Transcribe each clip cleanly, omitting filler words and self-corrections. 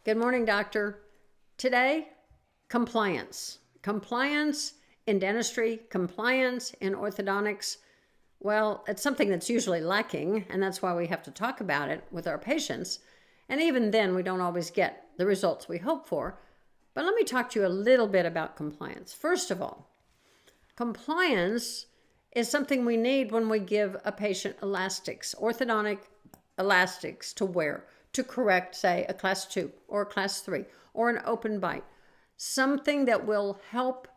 Good morning, doctor. Today, compliance. Compliance in dentistry, compliance in orthodontics. Well, it's something that's usually lacking, and that's why we have to talk about it with our patients. And even then, we don't always get the results we hope for. But let me talk to you a little bit about compliance. First of all, compliance is something we need when we give a patient elastics, orthodontic elastics to wear to correct, say, a class 2 or a class 3 or an open bite. Something that will help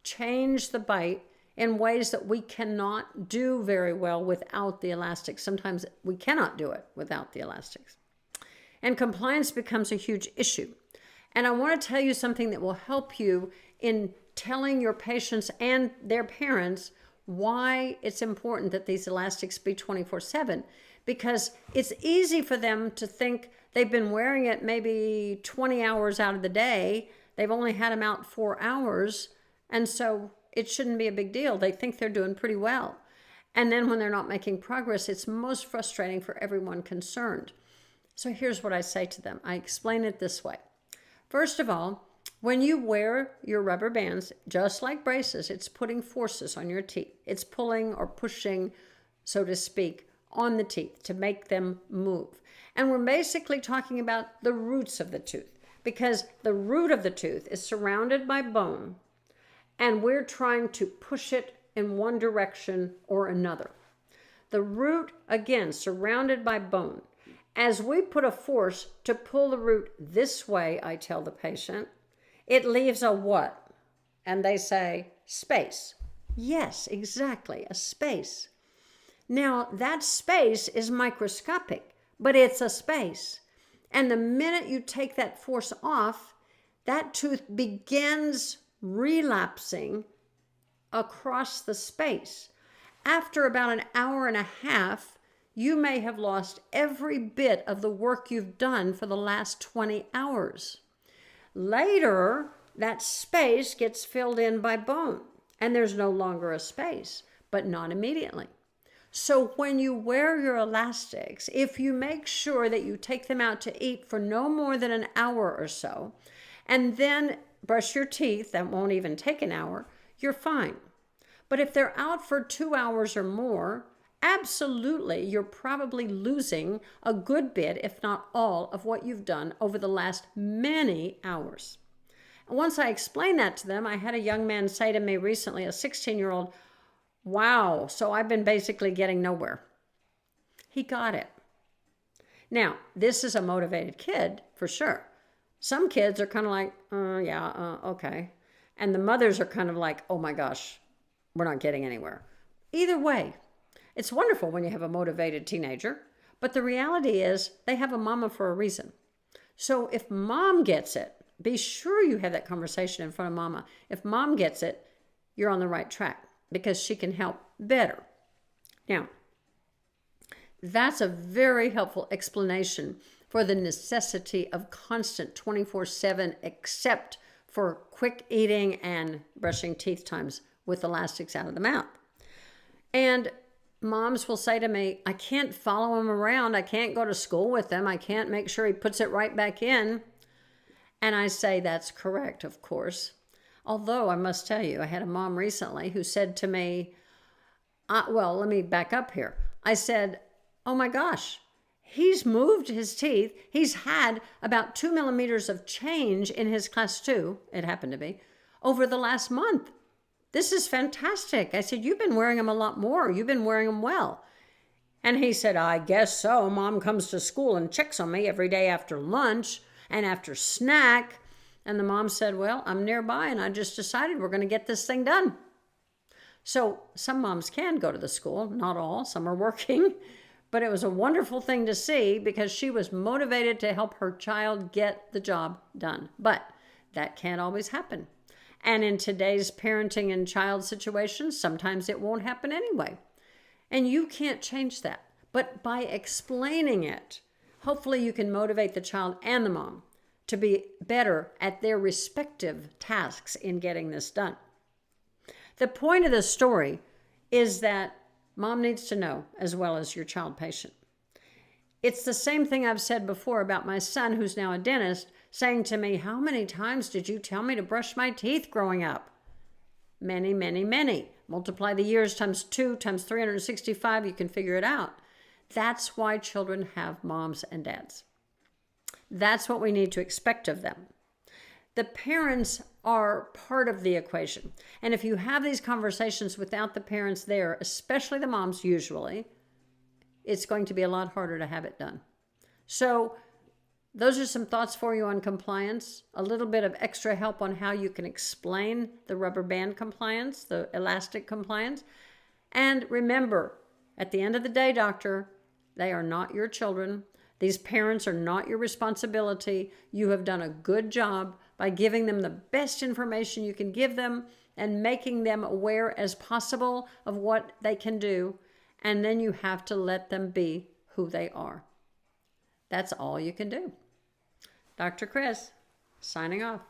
change the bite in ways that we cannot do very well without the elastics. Sometimes we cannot do it without the elastics. And compliance becomes a huge issue. And I want to tell you something that will help you in telling your patients and their parents why it's important that these elastics be 24/7. Because it's easy for them to think they've been wearing it maybe 20 hours out of the day. They've only had them out 4 hours. And so it shouldn't be a big deal. They think they're doing pretty well. And then when they're not making progress, it's most frustrating for everyone concerned. So here's what I say to them. I explain it this way. First of all, when you wear your rubber bands, just like braces, it's putting forces on your teeth. It's pulling or pushing, so to speak, on the teeth to make them move. And we're basically talking about the roots of the tooth, because the root of the tooth is surrounded by bone, and we're trying to push it in one direction or another. The root, again, surrounded by bone. As we put a force to pull the root this way, I tell the patient, it leaves a what? And they say, space. Yes, exactly, a space. Now, that space is microscopic, but it's a space. And the minute you take that force off, that tooth begins relapsing across the space. After about an hour and a half, you may have lost every bit of the work you've done for the last 20 hours. Later, that space gets filled in by bone, and there's no longer a space, but not immediately. So when you wear your elastics, if you make sure that you take them out to eat for no more than an hour or so, and then brush your teeth, that won't even take an hour, you're fine. But if they're out for 2 hours or more, absolutely, you're probably losing a good bit, if not all, of what you've done over the last many hours. And once I explained that to them, I had a young man say to me recently, a 16-year-old, wow, so I've been basically getting nowhere. He got it. Now, this is a motivated kid, for sure. Some kids are kind of like, okay. And the mothers are kind of like, oh my gosh, we're not getting anywhere. Either way, it's wonderful when you have a motivated teenager, but the reality is they have a mama for a reason. So if mom gets it, be sure you have that conversation in front of mama. If mom gets it, you're on the right track, because she can help better. Now, that's a very helpful explanation for the necessity of constant 24/7, except for quick eating and brushing teeth times with elastics out of the mouth. And moms will say to me, I can't follow him around. I can't go to school with him. I can't make sure he puts it right back in. And I say, that's correct, of course. Although I must tell you, I had a mom recently who said to me, well, let me back up here. I said, oh my gosh, he's moved his teeth. He's had about 2 millimeters of change in his class 2, it happened to be, over the last month. This is fantastic. I said, you've been wearing them a lot more. You've been wearing them well. And he said, I guess so. Mom comes to school and checks on me every day after lunch and after snack. And the mom said, well, I'm nearby and I just decided we're going to get this thing done. So some moms can go to the school, not all, some are working, but it was a wonderful thing to see because she was motivated to help her child get the job done. But that can't always happen. And in today's parenting and child situations, sometimes it won't happen anyway. And you can't change that. But by explaining it, hopefully you can motivate the child and the mom to be better at their respective tasks in getting this done. The point of the story is that mom needs to know, as well as your child patient, It's the same thing I've said before about my son, who's now a dentist, saying to me, "How many times did you tell me to brush my teeth growing up?" Many, many, many. Multiply the years times 2 times 365, you can figure it out. That's why children have moms and dads. That's what we need to expect of them. The parents are part of the equation. And if you have these conversations without the parents there, especially the moms usually, it's going to be a lot harder to have it done. So those are some thoughts for you on compliance, a little bit of extra help on how you can explain the rubber band compliance, the elastic compliance. And remember, at the end of the day, doctor, they are not your children. These parents are not your responsibility. You have done a good job by giving them the best information you can give them and making them aware as possible of what they can do. And then you have to let them be who they are. That's all you can do. Dr. Chris, signing off.